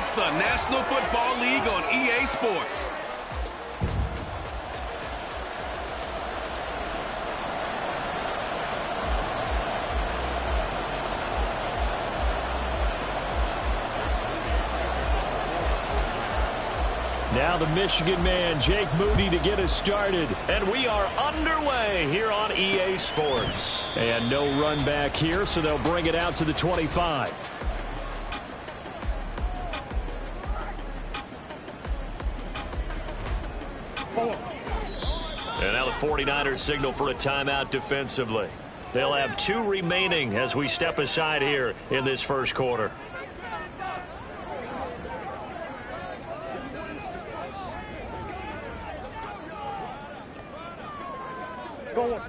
It's the National Football League on EA Sports. Now the Michigan man, Jake Moody, to get us started. And we are underway here on EA Sports. And no run back here, so they'll bring it out to the 25. And now the 49ers signal for a timeout defensively. They'll have 2 remaining as we step aside here in this first quarter.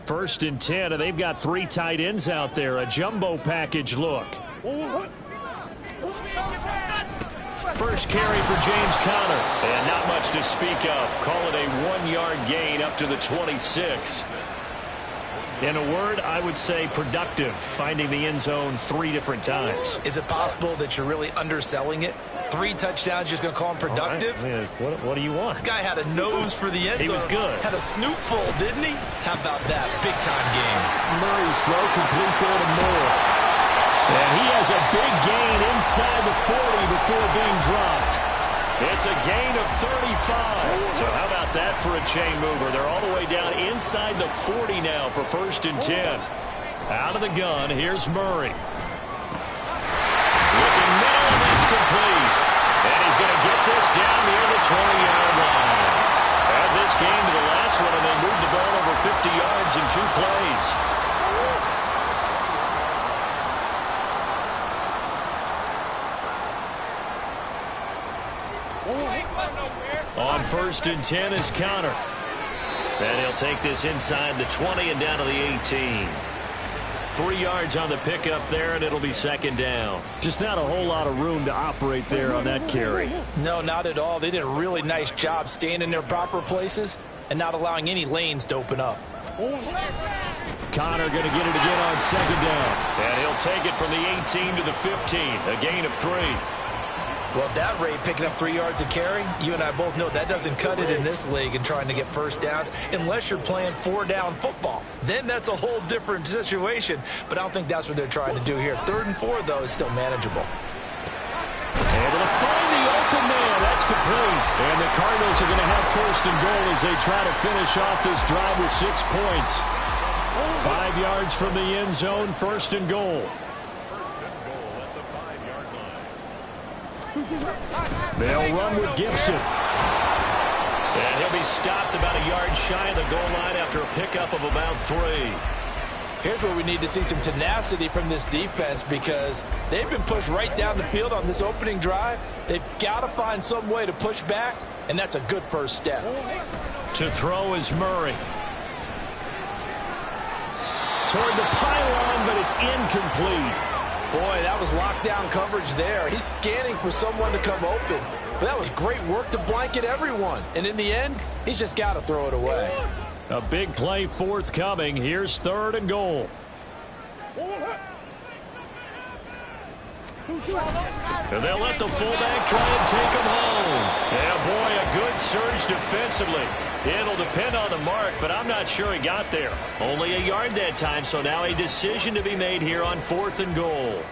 First and 10, and they've got 3 tight ends out there. A jumbo package look. First carry for James Conner. And not much to speak of. Call it a 1-yard gain up to the 26. In a word, I would say productive, finding the end zone 3 different times. Is it possible that you're really underselling it? 3 touchdowns, just going to call him productive? Right. What do you want? This guy had a nose for the end zone. He was good. Had a snoot full, didn't he? How about that? Big-time game. Murray's throw complete there to Moore. And he has a big gain inside the 40 before being dropped. It's a gain of 35. So how about that for a chain mover? They're all the way down inside the 40 now for first and 10. Out of the gun, here's Murray. Looking middle, and that's complete. And he's going to get this down near the 20-yard line. Add this game to the last one, and they moved the ball over 50 yards in 2 plays. On first and 10 is Conner. And he'll take this inside the 20 and down to the 18. 3 yards on the pickup there, and it'll be second down. Just not a whole lot of room to operate there on that carry. No, not at all. They did a really nice job staying in their proper places and not allowing any lanes to open up. Conner going to get it again on second down. And he'll take it from the 18 to the 15. A gain of 3. Well, at that rate, picking up 3 yards a carry, you and I both know that doesn't cut it in this league and trying to get first downs unless you're playing 4-down football. Then that's a whole different situation, but I don't think that's what they're trying to do here. 3rd and 4, though, is still manageable. Able to find the open man. That's complete. And the Cardinals are going to have first and goal as they try to finish off this drive with 6 points. 5 yards from the end zone, first and goal. They'll run with Gibson. And he'll be stopped about a yard shy of the goal line after a pickup of about 3. Here's where we need to see some tenacity from this defense because they've been pushed right down the field on this opening drive. They've got to find some way to push back, and that's a good first step. To throw is Murray. Toward the pylon, but it's incomplete. Boy, that was lockdown coverage there. He's scanning for someone to come open. But that was great work to blanket everyone. And in the end, he's just got to throw it away. A big play forthcoming. Here's 3rd and goal. And they'll let the fullback try and take him home. Yeah, boy, a good surge defensively. It'll depend on the mark, but I'm not sure he got there. Only a yard that time, so now a decision to be made here on 4th and goal.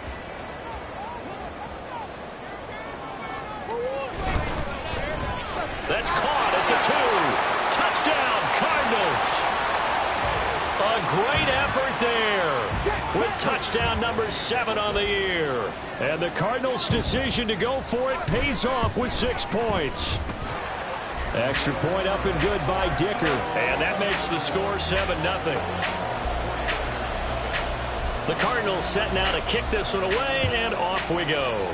That's caught at the 2. Touchdown, Cardinals. A great effort there with touchdown number 7 on the year. And the Cardinals' decision to go for it pays off with 6 points. Extra point up and good by Dicker. And that makes the score 7-0. The Cardinals set now to kick this one away, and off we go.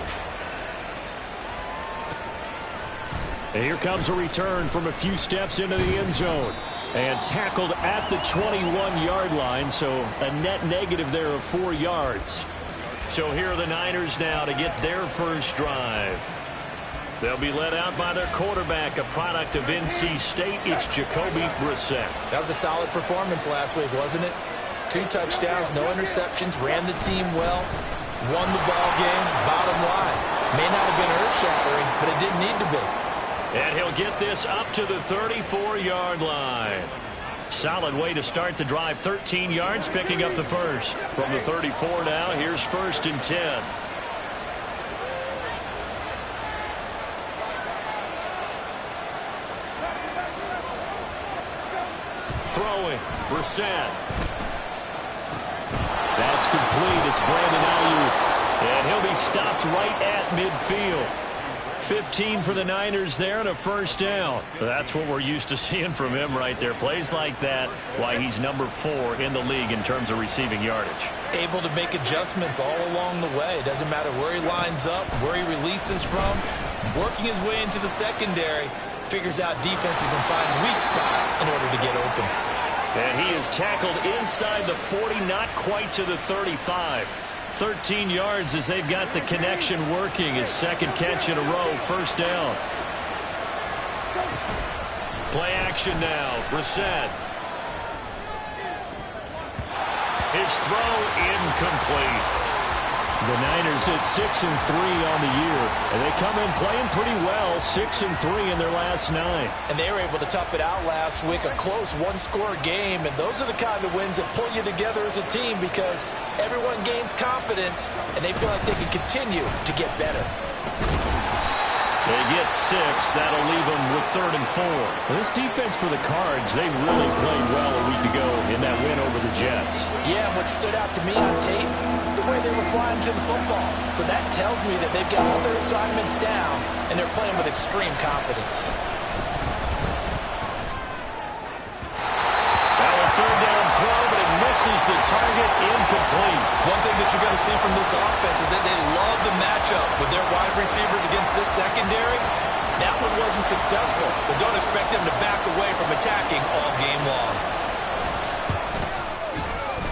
And here comes a return from a few steps into the end zone. And tackled at the 21-yard line, so a net negative there of 4 yards. So here are the Niners now to get their first drive. They'll be led out by their quarterback, a product of NC State. It's Jacoby Brissett. That was a solid performance last week, wasn't it? 2 touchdowns, no interceptions, ran the team well, won the ball game. Bottom line, May not have been earth-shattering, but it didn't need to be. And he'll get this up to the 34-yard line. Solid way to start the drive. 13 yards, picking up the first. From the 34 now, here's 1st and 10. Throwing, Brissett. That's complete. It's Brandon Ayuk. And he'll be stopped right at midfield. 15 for the Niners there and a first down. That's what we're used to seeing from him right there. Plays like that, why he's number 4 in the league in terms of receiving yardage. Able to make adjustments all along the way. Doesn't matter where he lines up, where he releases from. Working his way into the secondary. Figures out defenses and finds weak spots in order to get open. And he is tackled inside the 40, not quite to the 35. 13 yards as they've got the connection working. His second catch in a row, first down. Play action now, Brissett. His throw incomplete. The Niners at 6-3 on the year. And they come in playing pretty well, 6-3 in their last 9. And they were able to tough it out last week, a close one-score game. And those are the kind of wins that pull you together as a team because everyone gains confidence and they feel like they can continue to get better. They get 6. That'll leave them with 3rd and 4. This defense for the Cards, they really played well a week ago in that win over the Jets. Yeah, and what stood out to me on tape, the way they were flying to the football. So that tells me that they've got all their assignments down and they're playing with extreme confidence. Now a 3rd down throw, but it misses the target, incomplete. One thing that you're going to see from this offense is that they love the matchup with their wide receivers against this secondary. That one wasn't successful, but don't expect them to back away from attacking all game long.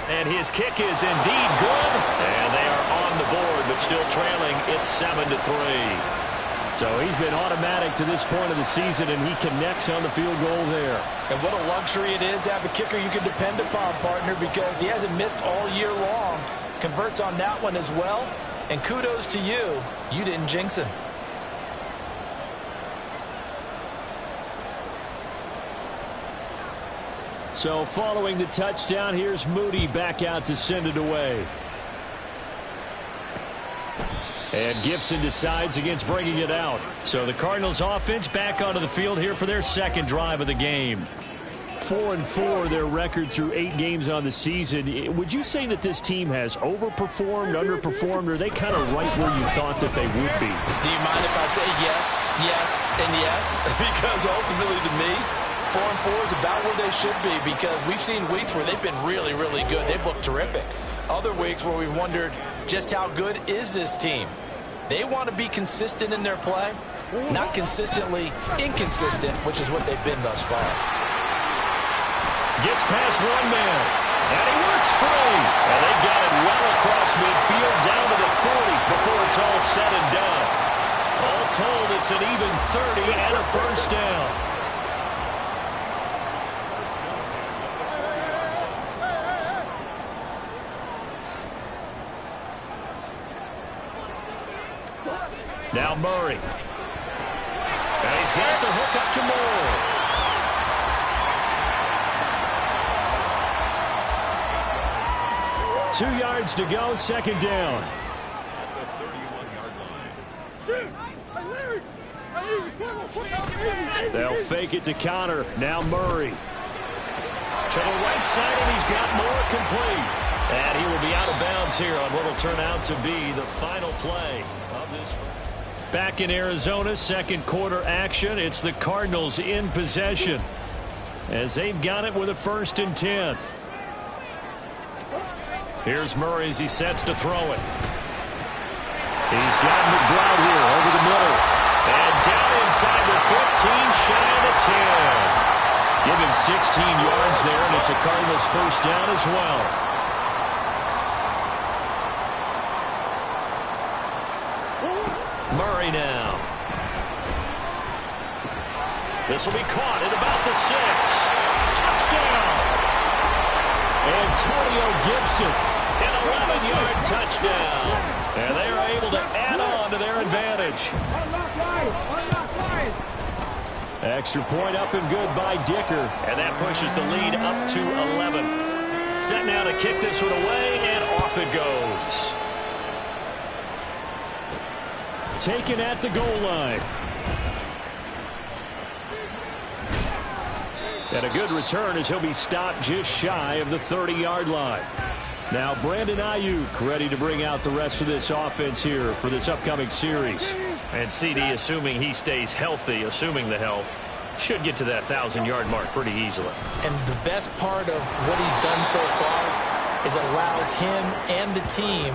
And his kick is indeed good. And they are on the board, but still trailing. It's 7-3. So he's been automatic to this point of the season, and he connects on the field goal there. And what a luxury it is to have a kicker you can depend upon, partner, because he hasn't missed all year long. Converts on that one as well. And kudos to you. You didn't jinx him. So following the touchdown, here's Moody back out to send it away. And Gibson decides against bringing it out. So the Cardinals offense back onto the field here for their second drive of the game. 4-4 their record through 8 games on the season. Would you say that this team has overperformed, underperformed, or are they kind of right where you thought that they would be? Do you mind if I say yes, yes, and yes? Because ultimately to me, 4-4 is about where they should be because we've seen weeks where they've been really, really good. They've looked terrific. Other weeks where we've wondered just how good is this team. They want to be consistent in their play, not consistently inconsistent, which is what they've been thus far. Gets past one man, and he works free. And they got it well across midfield down to the 40 before it's all said and done. All told, it's an even 30 and a first down. Now Murray. And he's got the hook up to Moore. 2 yards to go, second down. They'll fake it to counter. Now Murray. To the right side, and he's got Moore complete. And he will be out of bounds here on what will turn out to be the final play of this. Back in Arizona, second quarter action. It's the Cardinals in possession as they've got it with a 1st and 10. Here's Murray as he sets to throw it. He's got McBride here over the middle. And down inside the 15, shy of the 10. Give him 16 yards there, and it's a Cardinals first down as well. Murray now. This will be caught at about the 6. Touchdown! Antonio Gibson, an 11-yard touchdown. And they are able to add on to their advantage. scrimmage. Extra point up and good by Dicker. And that pushes the lead up to 11. Set now to kick this one away, and off it goes. Taken at the goal line. And a good return as he'll be stopped just shy of the 30-yard line. Now Brandon Ayuk ready to bring out the rest of this offense here for this upcoming series. And CD, assuming he stays healthy, assuming the health, should get to that 1,000-yard mark pretty easily. And the best part of what he's done so far is allows him and the team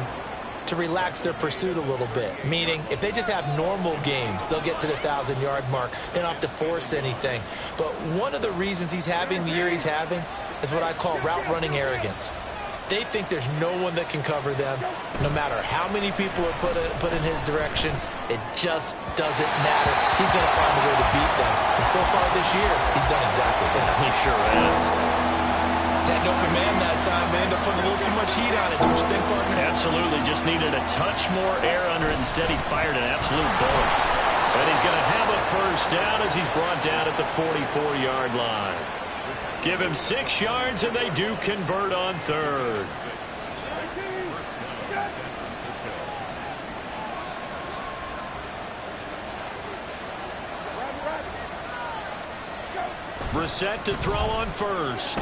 to relax their pursuit a little bit. Meaning, if they just have normal games, they'll get to the 1,000-yard mark. They don't have to force anything. But one of the reasons he's having the year he's having is what I call route running arrogance. They think there's no one that can cover them. No matter how many people are put in his direction, it just doesn't matter. He's going to find a way to beat them. And so far this year, he's done exactly that. He sure has. Had an open man that time, but ended up putting a little too much heat on it. Don't you think, partner? Absolutely. Just needed a touch more air under it. Instead, he fired an absolute bullet. And he's going to have a first down as he's brought down at the 44-yard line. Give him 6 yards, and they do convert on third. Brissett to throw on first.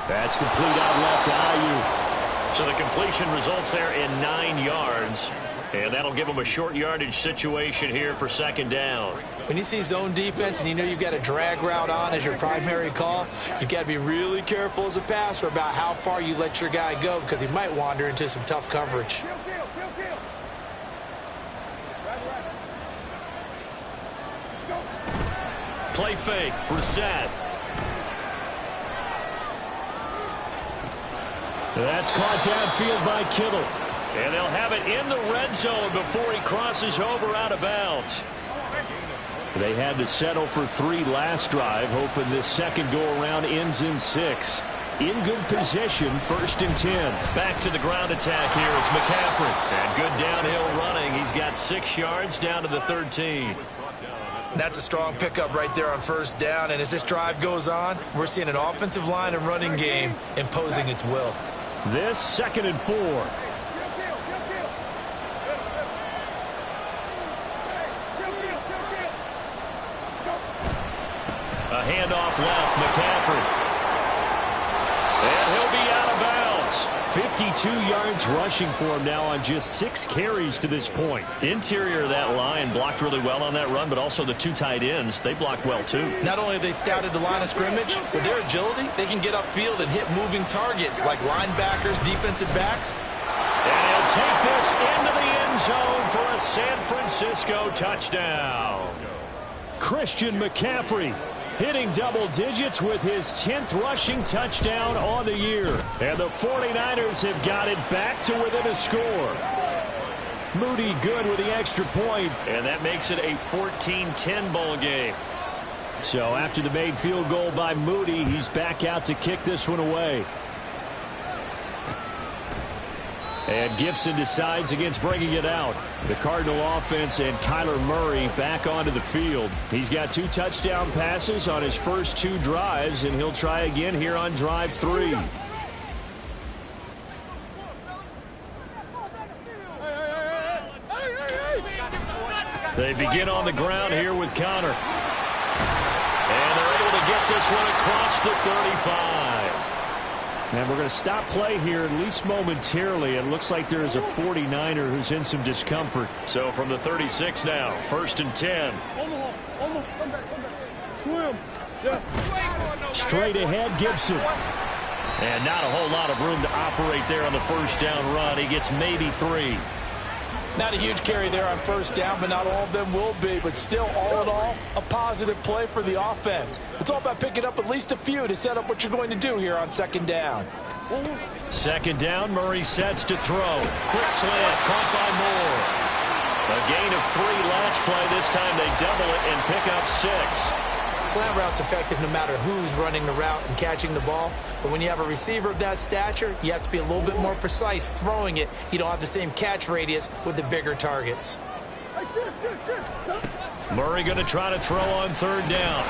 That's complete out left to Ayuk. So the completion results there in 9 yards. And that'll give him a short yardage situation here for second down. When you see zone defense and you know you've got a drag route on as your primary call, you've got to be really careful as a passer about how far you let your guy go because he might wander into some tough coverage. Play fake, Brissett. That's caught downfield by Kittle. And they'll have it in the red zone before he crosses over out of bounds. They had to settle for 3 last drive, hoping this second go-around ends in 6. In good position, 1st and 10. Back to the ground attack here. It's McCaffrey. And good downhill running. He's got 6 yards down to the 13. That's a strong pickup right there on first down. And as this drive goes on, we're seeing an offensive line and running game imposing its will. This 2nd and 4. A handoff left, McCaffrey. And he'll be out of bounds. 52 yards rushing for him now on just 6 carries to this point. Interior of that line blocked really well on that run, but also the 2 tight ends, they blocked well too. Not only have they scouted the line of scrimmage, with their agility, they can get upfield and hit moving targets like linebackers, defensive backs. And he'll take this into the end zone for a San Francisco touchdown. Christian McCaffrey hitting double digits with his 10th rushing touchdown on the year. And the 49ers have got it back to within a score. Moody good with the extra point, and that makes it a 14-10 ball game. So after the made field goal by Moody, he's back out to kick this one away. And Gibson decides against bringing it out. The Cardinal offense and Kyler Murray back onto the field. He's got 2 touchdown passes on his first 2 drives, and he'll try again here on drive 3. They begin on the ground here with Connor. And they're able to get this one across the 35. And we're going to stop play here, at least momentarily. It looks like there is a 49er who's in some discomfort. So from the 36 now, 1st and 10. Straight ahead, Gibson. And not a whole lot of room to operate there on the first down run. He gets maybe 3. Not a huge carry there on first down, but not all of them will be. But still, all in all, a positive play for the offense. It's all about picking up at least a few to set up what you're going to do here on second down. Second down, Murray sets to throw. Quick slant, caught by Moore. A gain of 3 last play. This time they double it and pick up 6. Slant route's effective no matter who's running the route and catching the ball. But when you have a receiver of that stature, you have to be a little bit more precise throwing it. You don't have the same catch radius with the bigger targets. Murray going to try to throw on third down.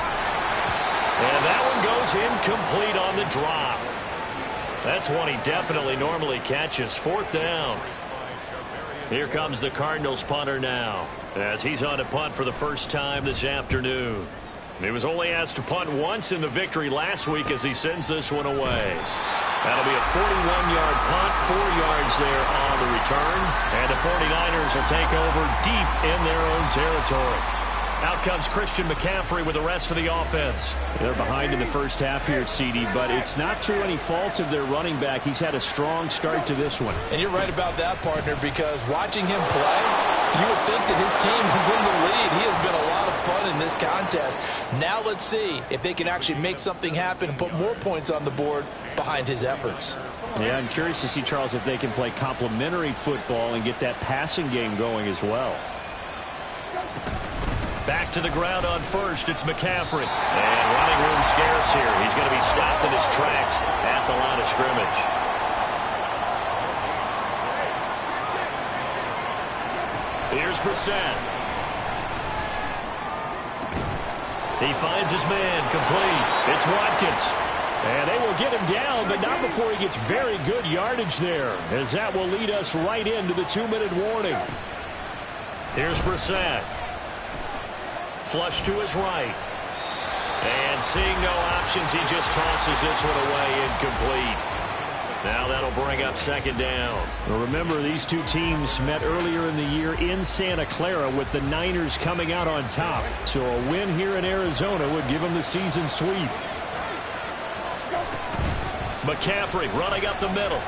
And that one goes incomplete on the drop. That's one he definitely normally catches. Fourth down. Here comes the Cardinals punter now, as he's on to punt for the first time this afternoon. He was only asked to punt once in the victory last week as he sends this one away. That'll be a 41-yard punt, 4 yards there on the return. And the 49ers will take over deep in their own territory. Out comes Christian McCaffrey with the rest of the offense. They're behind in the first half here, CD, but it's not to any fault of their running back. He's had a strong start to this one. And you're right about that, partner, because watching him play, you would think that his team is in the lead. He has been a lot of fun in this contest. Now let's see if they can actually make something happen and put more points on the board behind his efforts. Yeah, I'm curious to see, Charles, if they can play complementary football and get that passing game going as well. Back to the ground on first. It's McCaffrey. And running room scarce here. He's going to be stopped in his tracks at the line of scrimmage. Here's Brissett. He finds his man complete. It's Watkins. And they will get him down, but not before he gets very good yardage there, as that will lead us right into the 2-minute warning. Here's Brissett. Flush to his right. And seeing no options, he just tosses this one away incomplete. Now that'll bring up second down. Well, remember, these two teams met earlier in the year in Santa Clara with the Niners coming out on top. So a win here in Arizona would give them the season sweep. McCaffrey running up the middle.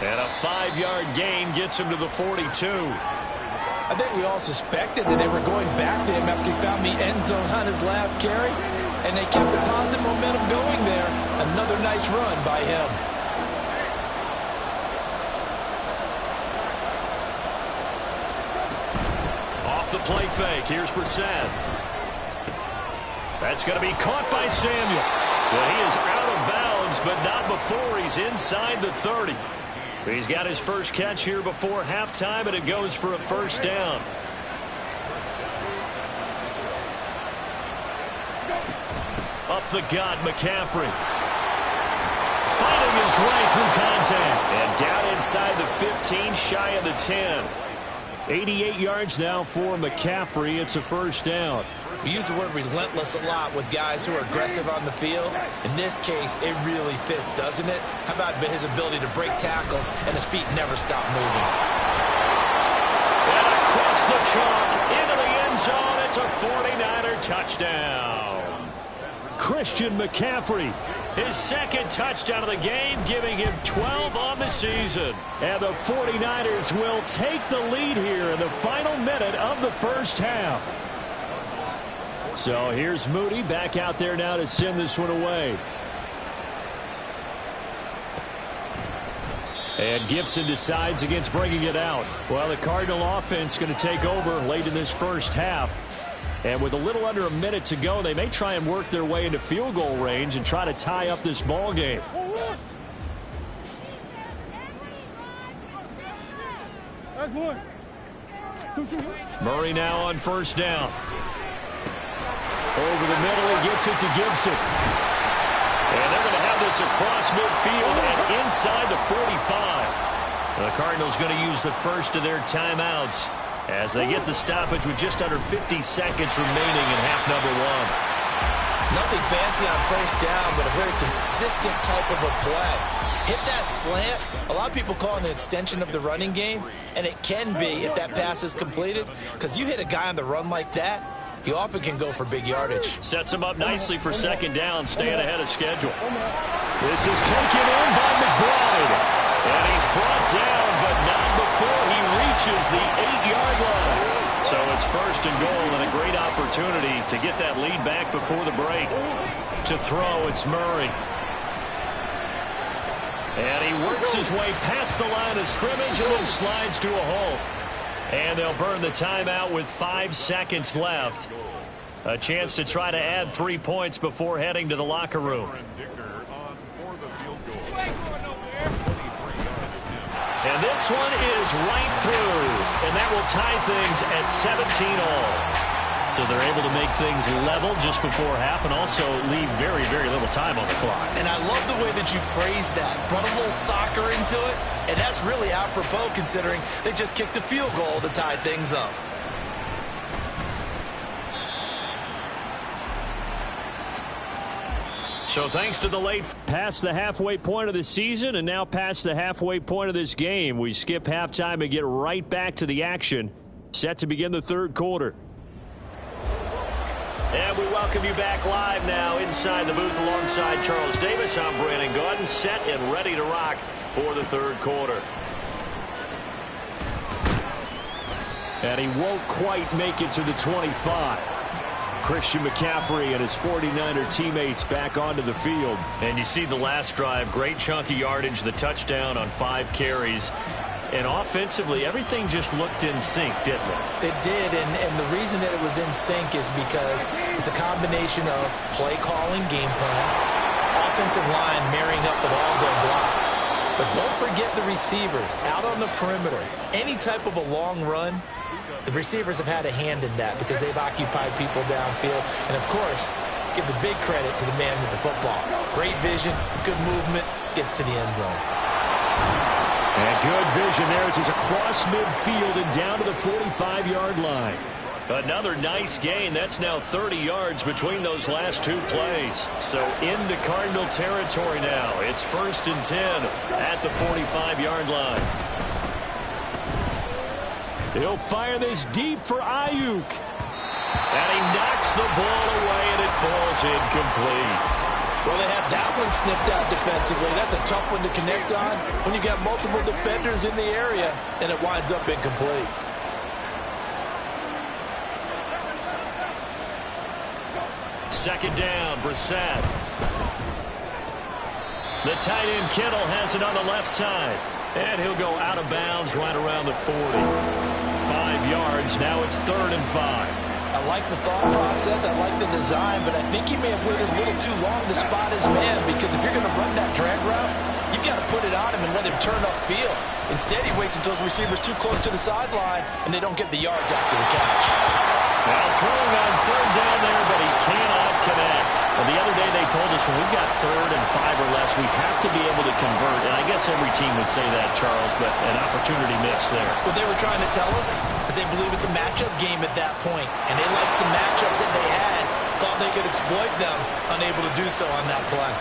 And a 5-yard gain gets him to the 42. I think we all suspected that they were going back to him after he found the end zone on his last carry, and they kept the positive momentum going there. Another nice run by him. Off the play fake, here's Brissett. That's going to be caught by Samuel. Well, he is out of bounds, but not before he's inside the 30. He's got his first catch here before halftime, and it goes for a first down. Up the gut, McCaffrey. Fighting his way through contact. And down inside the 15, shy of the 10. 88 yards now for McCaffrey. It's a first down. We use the word relentless a lot with guys who are aggressive on the field. In this case, it really fits, doesn't it? How about his ability to break tackles and his feet never stop moving? And across the chalk into the end zone, it's a 49er touchdown. Christian McCaffrey, his second touchdown of the game, giving him 12 on the season. And the 49ers will take the lead here in the final minute of the first half. So here's Moody back out there now to send this one away. And Gibson decides against bringing it out. Well, the Cardinal offense going to take over late in this first half. And with a little under a minute to go, they may try and work their way into field goal range and try to tie up this ball game. Murray now on first down. Over the middle, he gets it to Gibson. And they're going to have this across midfield and inside the 45. The Cardinals going to use the first of their timeouts as they get the stoppage with just under 50 seconds remaining in half number one. Nothing fancy on first down, but a very consistent type of a play. Hit that slant. A lot of people call it an extension of the running game, and it can be if that pass is completed, because you hit a guy on the run like that, he often can go for big yardage. Sets him up nicely for second down, staying ahead of schedule. This is taken in by McBride. And he's brought down, but not before he reaches the 8-yard line. So it's first and goal and a great opportunity to get that lead back before the break. To throw, it's Murray. And he works his way past the line of scrimmage and then slides to a halt. And they'll burn the timeout with 5 seconds left. A chance to try to add 3 points before heading to the locker room. And this one is right through, and that will tie things at 17-all. So they're able to make things level just before half and also leave very, very little time on the clock. And I love the way that you phrased that. Brought a little soccer into it, and that's really apropos considering they just kicked a field goal to tie things up. So thanks to the late past the halfway point of the season and now past the halfway point of this game, we skip halftime and get right back to the action. Set to begin the third quarter. And we welcome you back live now inside the booth alongside Charles Davis. I'm Brandon Gaudin, set and ready to rock for the third quarter. And he won't quite make it to the 25. Christian McCaffrey and his 49er teammates back onto the field. And you see the last drive, great chunk of yardage, the touchdown on 5 carries. And offensively, everything just looked in sync, didn't it? It did, and the reason that it was in sync is because it's a combination of play calling, game plan, offensive line marrying up with all their blocks. But don't forget the receivers out on the perimeter. Any type of a long run, the receivers have had a hand in that because they've occupied people downfield. And, of course, give the big credit to the man with the football. Great vision, good movement, gets to the end zone. And good vision there as he's across midfield and down to the 45-yard line. Another nice gain. That's now 30 yards between those last 2 plays. So into Cardinal territory now. It's 1st and 10 at the 45-yard line. He'll fire this deep for Ayuk. And he knocks the ball away, and it falls incomplete. Well, they had that one snipped out defensively. That's a tough one to connect on when you got multiple defenders in the area, and it winds up incomplete. Second down, Brissett. The tight end Kittle has it on the left side. And he'll go out of bounds right around the 40. 5 yards. Now it's 3rd and 5. I like the thought process. I like the design, but I think he may have waited a little too long to spot his man because if you're going to run that drag route, you've got to put it on him and let him turn upfield. Instead, he waits until his receiver's too close to the sideline, and they don't get the yards after the catch. Now throwing on 3rd down there, but he cannot connect. Well, the other day they told us when we've got 3rd and 5 or less, we have to be able to convert. And I guess every team would say that, Charles, but an opportunity missed there. What they were trying to tell us is they believe it's a matchup game at that point, and they liked some matchups that they had, thought they could exploit them, unable to do so on that play.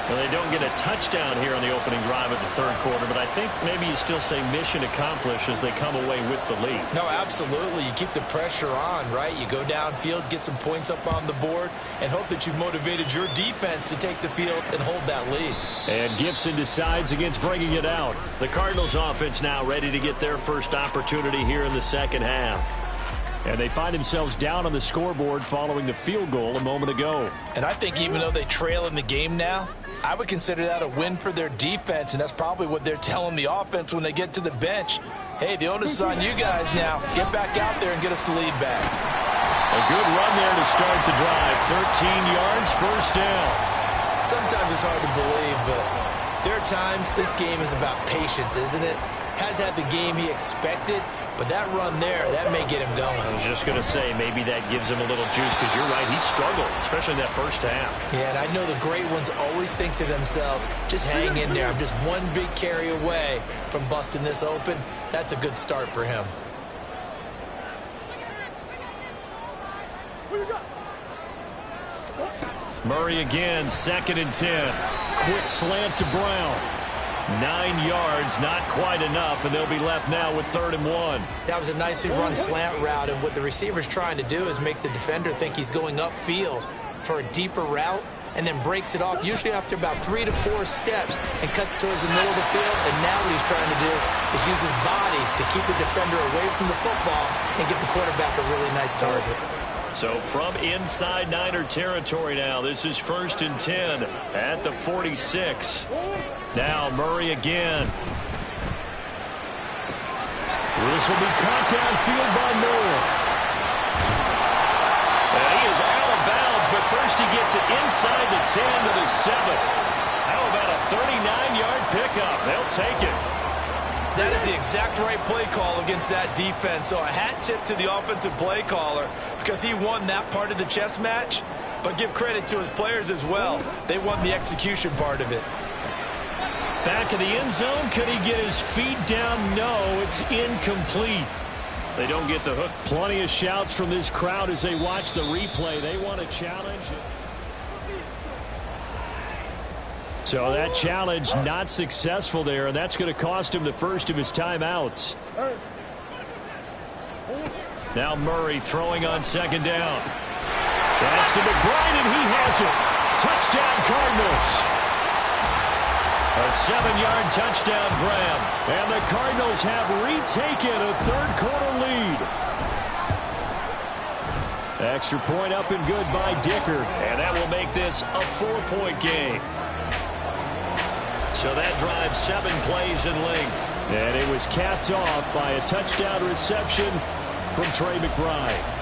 Well, they don't get a touchdown here on the opening drive of the third quarter, but I think maybe you still say mission accomplished as they come away with the lead. No, absolutely. You keep the pressure on, right? You go downfield, get some points up on the board, and hope that you've motivated your defense to take the field and hold that lead. And Gibson decides against bringing it out. The Cardinals offense now ready to get their first opportunity here in the second half. And they find themselves down on the scoreboard following the field goal a moment ago. And I think even though they trail in the game now, I would consider that a win for their defense, and that's probably what they're telling the offense when they get to the bench. Hey, the onus is on you guys now. Get back out there and get us the lead back. A good run there to start the drive. 13 yards, first down. Sometimes it's hard to believe, but there are times this game is about patience, isn't it? Has had the game he expected, but that run there, that may get him going. I was just going to say, maybe that gives him a little juice, because you're right, he struggled, especially in that first half. Yeah, and I know the great ones always think to themselves, just hang in there. I'm just one big carry away from busting this open. That's a good start for him. Murray again, 2nd and 10. Quick slant to Brown. 9 yards, not quite enough, and they'll be left now with 3rd and 1. That was a nicely run slant route, and what the receiver's trying to do is make the defender think he's going upfield for a deeper route, and then breaks it off, usually after about 3 to 4 steps, and cuts towards the middle of the field. And now what he's trying to do is use his body to keep the defender away from the football and get the quarterback a really nice target. So from inside Niner territory now, this is 1st and 10 at the 46. Now Murray again. This will be caught downfield by Moore. gets it inside the 10 to the 7. How about a 39-yard pickup? They'll take it. That is the exact right play call against that defense. So a hat tip to the offensive play caller because he won that part of the chess match. But give credit to his players as well. They won the execution part of it. Back of the end zone. Could he get his feet down? No, it's incomplete. They don't get the hook. Plenty of shouts from this crowd as they watch the replay. They want a challenge. So that challenge not successful there, and that's going to cost him the first of his timeouts. Now Murray throwing on second down. That's to McBride, and he has it. Touchdown, Cardinals. A 7-yard touchdown grab. And the Cardinals have retaken a third-quarter lead. Extra point up and good by Dicker. And that will make this a 4-point game. So that drives 7 plays in length. And it was capped off by a touchdown reception from Trey McBride.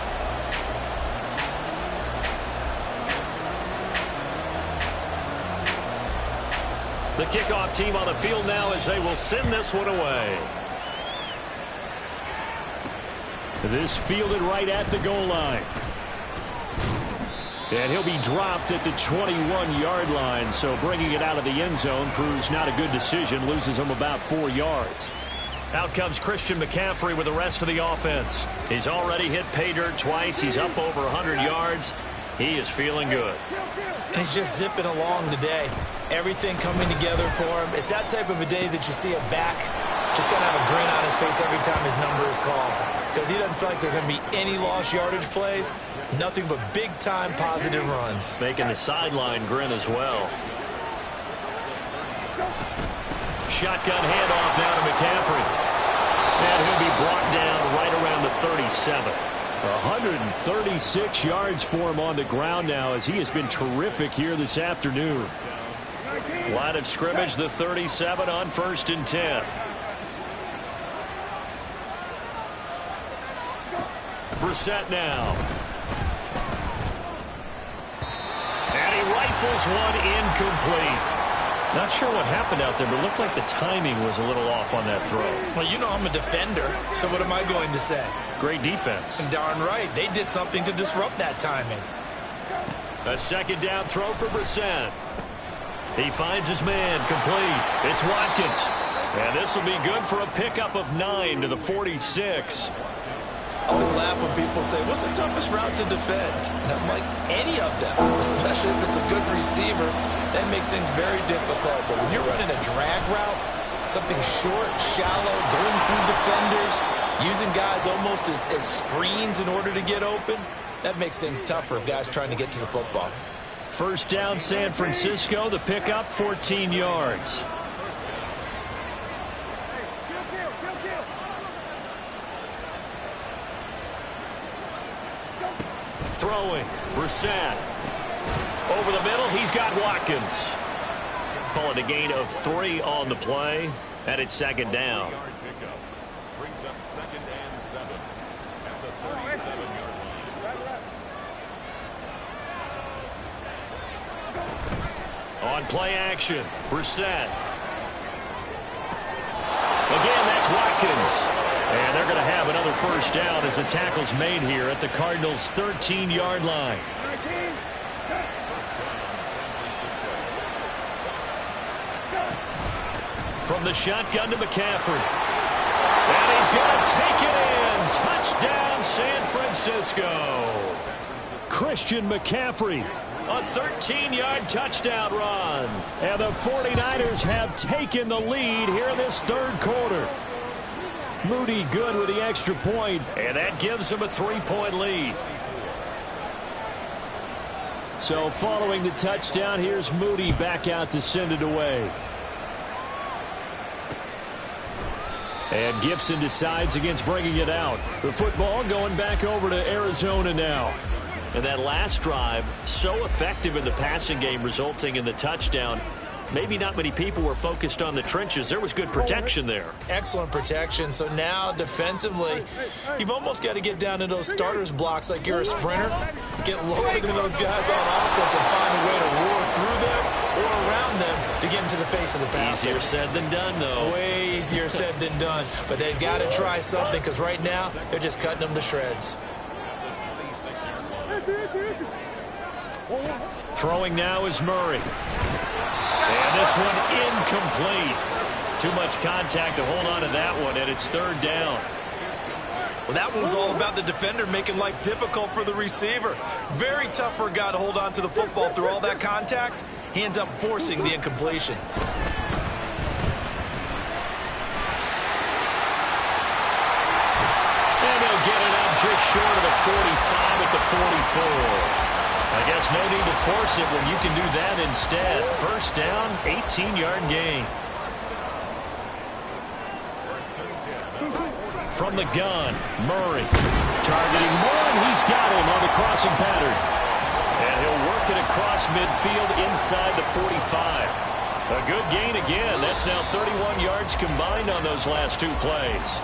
The kickoff team on the field now as they will send this one away. This fielded right at the goal line. And he'll be dropped at the 21-yard line, so bringing it out of the end zone proves not a good decision, loses him about 4 yards. Out comes Christian McCaffrey with the rest of the offense. He's already hit pay dirt twice. He's up over 100 yards. He is feeling good. And he's just zipping along today. Everything coming together for him. It's that type of a day that you see a back just going to have a grin on his face every time his number is called. Because he doesn't feel like there are going to be any lost yardage plays. Nothing but big-time positive runs. Making the sideline grin as well. Shotgun handoff now to McCaffrey. And he'll be brought down right around the 37. 136 yards for him on the ground now as he has been terrific here this afternoon. Line of scrimmage, the 37 on 1st and 10. Brissett now. And he rifles one incomplete. Not sure what happened out there, but it looked like the timing was a little off on that throw. Well, you know I'm a defender, so what am I going to say? Great defense. And darn right, they did something to disrupt that timing. A second down throw for Brissett. He finds his man, complete. It's Watkins. And this will be good for a pickup of 9 to the 46. I always laugh when people say, what's the toughest route to defend? And I'm like, any of them, especially if it's a good receiver. That makes things very difficult. But when you're running a drag route, something short, shallow, going through defenders, using guys almost as screens in order to get open, that makes things tougher if guys trying to get to the football. First down, San Francisco. The pickup, 14 yards. Throwing, Brissett. Over the middle, he's got Watkins. Call it a gain of 3 on the play, and it's second down. Brings up 2nd and 7 at the 37-yard line. On play action, Brissett. Again, that's Watkins. And they're going to have another first down as the tackle's made here at the Cardinals' 13-yard line. From the shotgun to McCaffrey. And he's going to take it in. Touchdown, San Francisco. Christian McCaffrey. A 13-yard touchdown run. And the 49ers have taken the lead here in this third quarter. Moody good with the extra point, and that gives him a 3-point lead. So following the touchdown, here's Moody back out to send it away. And Gibson decides against bringing it out. The football going back over to Arizona now. And that last drive, so effective in the passing game, resulting in the touchdown. maybe not many people were focused on the trenches. There was good protection there. Excellent protection. So now defensively, you've almost got to get down to those starters blocks like you're a sprinter. Get lower than those guys on offense and find a way to roar through them or around them to get into the face of the passer. Easier said than done, though. Way easier said than done. But they've got to try something because right now they're just cutting them to shreds. Throwing now is Murray. And this one incomplete. Too much contact to hold on to that one, and it's third down. Well, that one was all about the defender making life difficult for the receiver. Very tough for a guy to hold on to the football through all that contact. He ends up forcing the incompletion. And they'll get it up just short of the 45 at the 44. I guess no need to force it when you can do that instead. First down, 18-yard gain. From the gun, Murray. Targeting Moore, and he's got him on the crossing pattern. And he'll work it across midfield inside the 45. A good gain again. That's now 31 yards combined on those last two plays.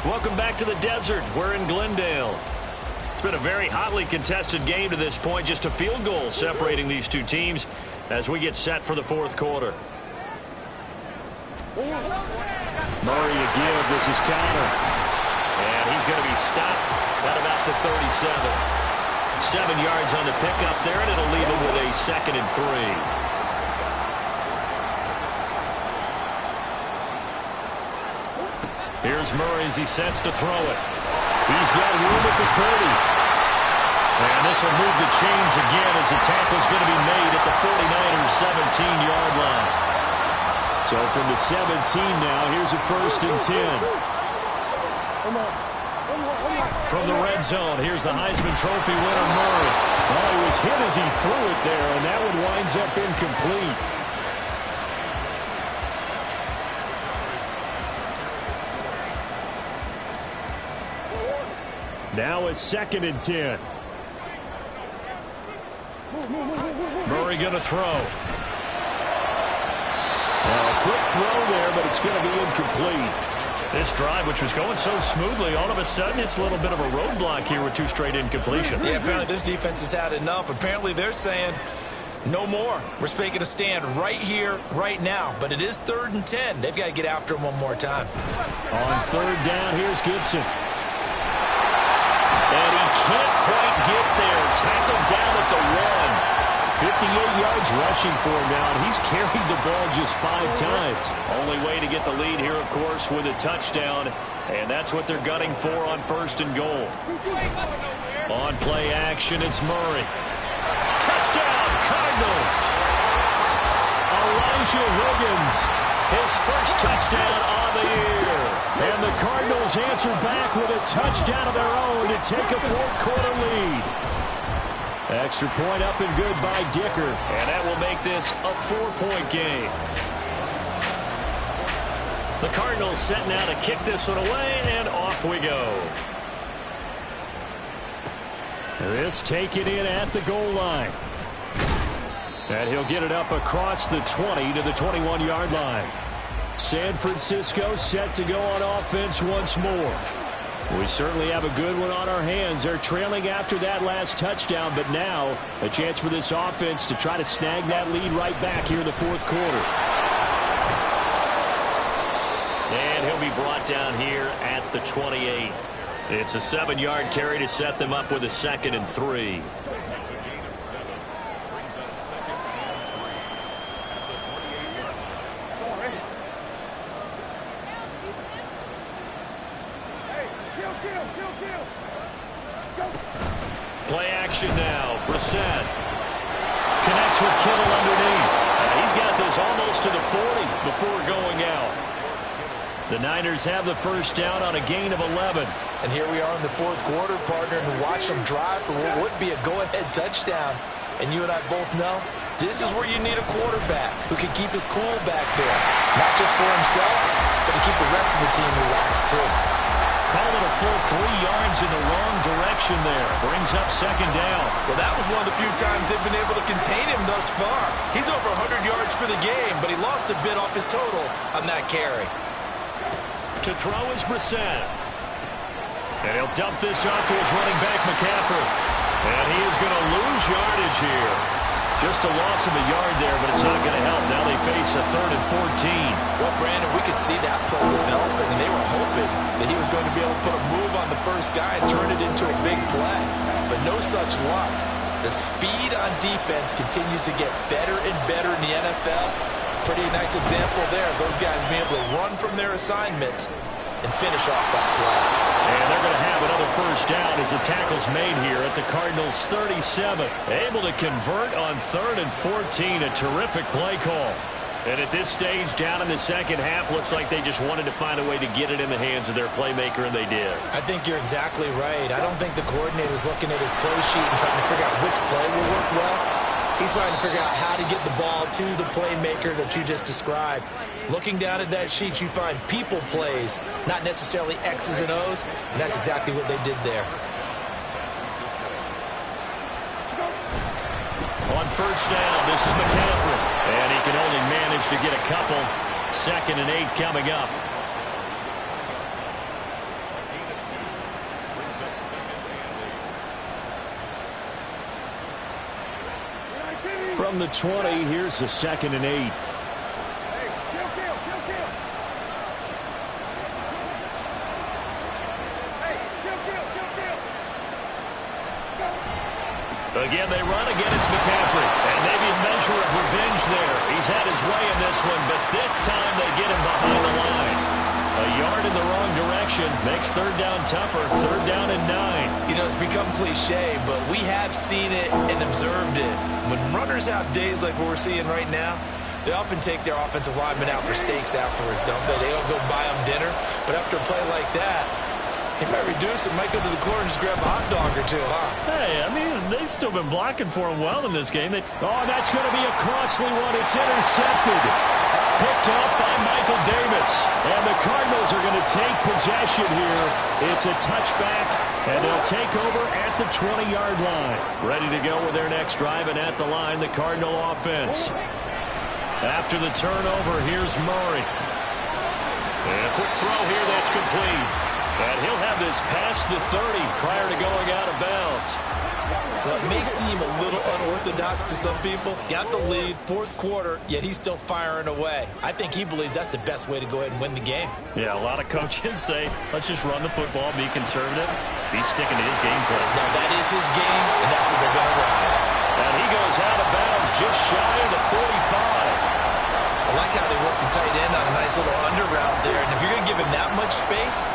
Welcome back to the desert. We're in Glendale. It's been a very hotly contested game to this point. Just a field goal separating these two teams as we get set for the fourth quarter. Murray to give. This is counter. And he's going to be stopped at about the 37. 7 yards on the pickup there, and it'll leave him with a 2nd and 3. Here's Murray as he sets to throw it. He's got room at the 30. And this will move the chains again as the tackle's going to be made at the 49ers' 17-yard line. So from the 17 now, here's a 1st and 10. From the red zone, here's the Heisman Trophy winner, Murray. Well, he was hit as he threw it there, and that one winds up incomplete. Now a 2nd and 10. Murray going to throw. Well, a quick throw there, but it's going to be incomplete. This drive, which was going so smoothly, all of a sudden it's a little bit of a roadblock here with 2 straight incompletions. Yeah, apparently this defense has had enough. Apparently they're saying no more. We're making a stand right here, right now. But it is 3rd and 10. They've got to get after him one more time. On 3rd down, here's Gibson. And he can't quite get there. Tackled down at the 1. 58 yards rushing for him now, and he's carried the ball just 5 times. Only way to get the lead here, of course, with a touchdown, and that's what they're gunning for on 1st and goal. On play action, it's Murray. Touchdown, Cardinals! Elijah Wiggins, his first touchdown on the year. And the Cardinals answer back with a touchdown of their own to take a 4th quarter lead. Extra point up and good by Dicker. And that will make this a 4-point game. The Cardinals set now to kick this one away, and off we go. This taken in at the goal line. And he'll get it up across the 20 to the 21-yard line. San Francisco set to go on offense once more. We certainly have a good one on our hands. They're trailing after that last touchdown, but now a chance for this offense to try to snag that lead right back here in the 4th quarter. And he'll be brought down here at the 28. It's a 7-yard carry to set them up with a 2nd and 3. Play action now. Brissett connects with Kittle underneath. He's got this almost to the 40 before going out. The Niners have the first down on a gain of 11. And here we are in the 4th quarter, partner, and watch them drive for what would be a go-ahead touchdown. And you and I both know this is where you need a quarterback who can keep his cool back there. Not just for himself, but to keep the rest of the team relaxed, too. Call it a full 3 yards in the wrong direction there. Brings up 2nd down. Well, that was one of the few times they've been able to contain him thus far. He's over 100 yards for the game, lost a bit off his total on that carry. To throw is Brissett. And he'll dump this off to his running back, McCaffrey. And he is going to lose yardage here. Just a loss of a yard there, but it's not going to help. Now they face a 3rd and 14. Well, Brandon, we could see that play developing, and they were hoping that he was going to be able to put a move on the first guy and turn it into a big play. But no such luck. The speed on defense continues to get better and better in the NFL. Pretty nice example there. Those guys being able to run from their assignments and finish off that play. And they're going to have another first down as the tackle's made here at the Cardinals' 37. Able to convert on 3rd and 14. A terrific play call. And at this stage, down in the second half, looks like they just wanted to find a way to get it in the hands of their playmaker, and they did. I think you're exactly right. I don't think the coordinator's looking at his play sheet and trying to figure out which play will work well. He's trying to figure out how to get the ball to the playmaker that you just described. Looking down at that sheet, you find people plays, not necessarily X's and O's, and that's exactly what they did there. On first down, this is McCaffrey. And he can only manage to get a couple. 2nd and 8 coming up. From the 20, here's the 2nd and 8. Again, they run. Again, it's McCaffrey. And maybe a measure of revenge there. He's had his way in this one, but this time they get him behind the line. A yard in the wrong direction makes 3rd down tougher. 3rd down and 9. You know, it's become cliche, but we have seen it and observed it. When runners have days like what we're seeing right now, they often take their offensive linemen out for steaks afterwards, don't they? They all go buy them dinner. But after a play like that, he might reduce it, might go to the corner and just grab a hot dog or two, huh? Hey, I mean, they've still been blocking for him well in this game. Oh, that's going to be a costly one. It's intercepted. Picked off by Michael Davis. And the Cardinals are going to take possession here. It's a touchback, and they'll take over at the 20-yard line. Ready to go with their next drive, and at the line, the Cardinal offense. After the turnover, here's Murray. And a quick throw here that's complete. And he'll have this past the 30 prior to going out of bounds. Well, it may seem a little unorthodox to some people. Got the lead, 4th quarter, yet he's still firing away. I think he believes that's the best way to go ahead and win the game. Yeah, a lot of coaches say, let's just run the football, be conservative. He's sticking to his game plan. Now, that is his game, and that's what they're going to ride. And he goes out of bounds just shy of the 45. I like how they work the tight end on a nice little under route there. And if you're going to give him that much space,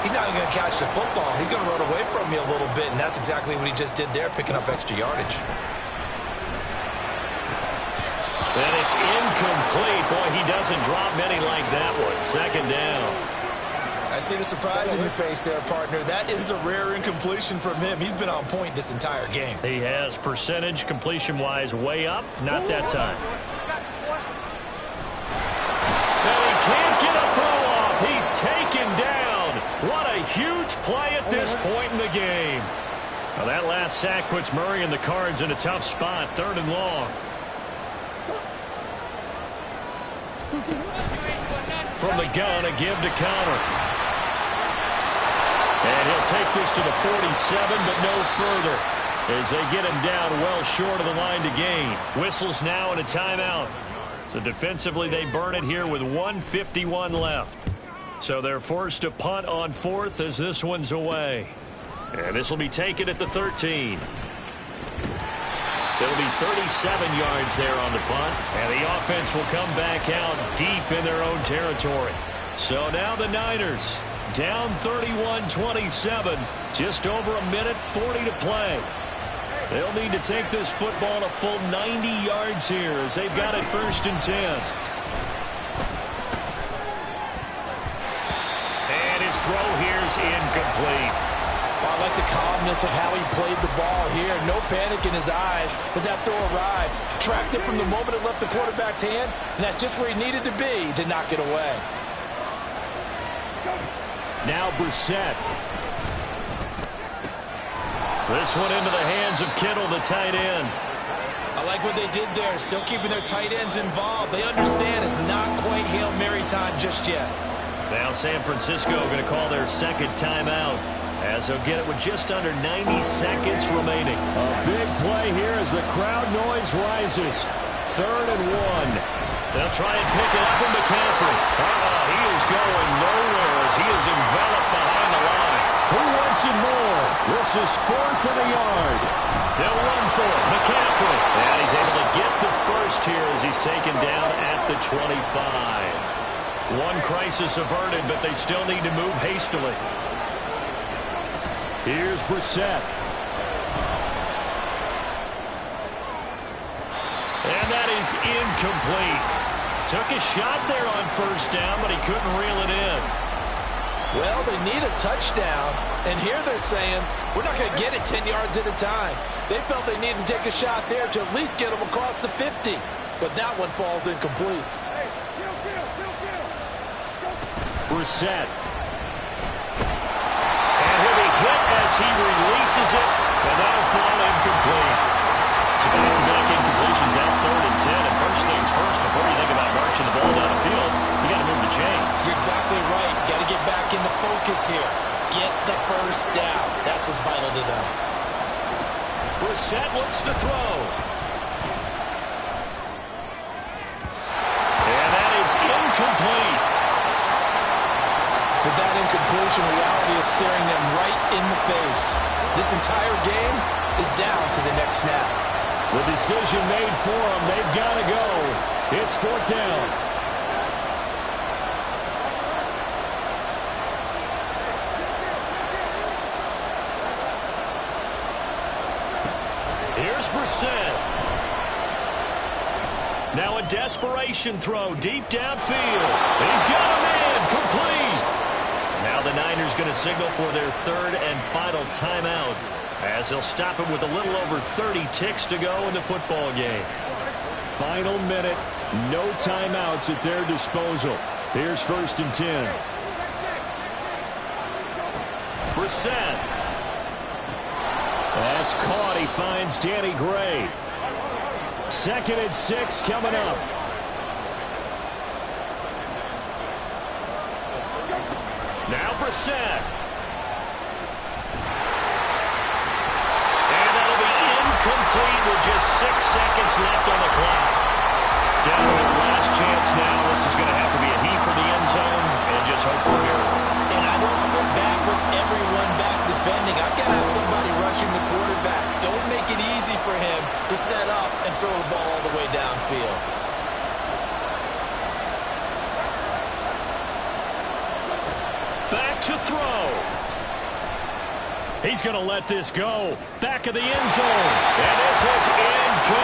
he's not going to catch the football. He's going to run away from you a little bit, and that's exactly what he just did there, picking up extra yardage. And it's incomplete. Boy, he doesn't drop many like that one. 2nd down. I see the surprise in your face there, partner. That is a rare incompletion from him. He's been on point this entire game. He has percentage completion-wise way up. Not that time. And he can't get a throw off. He's taken down. What a huge play at this point in the game. Now that last sack puts Murray and the Cards in a tough spot. 3rd and long. From the gun, a give to Connor. And he'll take this to the 47, but no further, as they get him down well short of the line to gain. Whistles now and a timeout. So defensively, they burn it here with 1:51 left. So they're forced to punt on 4th as this one's away. And this will be taken at the 13. It'll be 37 yards there on the punt. And the offense will come back out deep in their own territory. So now the Niners down 31-27. Just over a minute 40 to play. They'll need to take this football a full 90 yards here as they've got it 1st and 10. And his throw here's incomplete. I like the calmness of how he played the ball here. No panic in his eyes as that throw arrived. Tracked it from the moment it left the quarterback's hand, and that's just where he needed to be to knock it away. Now Brissett. This one into the hands of Kittle, the tight end. I like what they did there, still keeping their tight ends involved. They understand it's not quite Hail Mary time just yet. Now San Francisco going to call their second timeout, as they'll get it with just under 90 seconds remaining. A big play here as the crowd noise rises. 3rd and 1. They'll try and pick it up with McCaffrey. He is going nowhere as he is enveloped behind the line. Who wants it more? This is 4th and a yard. They'll run for it. McCaffrey. And he's able to get the first here as he's taken down at the 25. One crisis averted, but they still need to move hastily. Here's Brissett. And that is incomplete. Took a shot there on 1st down, but he couldn't reel it in. Well, they need a touchdown, and here they're saying, we're not going to get it 10 yards at a time. They felt they needed to take a shot there to at least get them across the 50, but that one falls incomplete. Brissett. And he'll be hit as he releases it, and that'll fall incomplete. So back-to-back incompletions, now 3rd and 10. And first things first, before you think about marching the ball down the field, you got to move the chains. You're exactly right. Got to get back into focus here. Get the first down. That's what's vital to them. Brissett looks to throw. And that is incomplete. With that incompletion, reality is staring them right in the face. This entire game is down to the next snap. The decision made for them. They've got to go. It's 4th down. Here's Brissett. Now a desperation throw deep downfield. He's got a man complete. Now the Niners going to signal for their 3rd and final timeout, as they'll stop it with a little over 30 ticks to go in the football game. Final minute. No timeouts at their disposal. Here's 1st and 10. Brissett. That's caught. He finds Danny Gray. 2nd and 6 coming up. Now Brissett. And that'll be incomplete with just 6 seconds left on the clock. Down to their last chance now. This is going to have to be a heave for the end zone and just hope for a miracle. And I don't sit back with everyone back defending. I've got to have somebody rushing the quarterback. Don't make it easy for him to set up and throw the ball all the way downfield. Back to throw. He's going to let this go. Back of the end zone. And this is incomplete.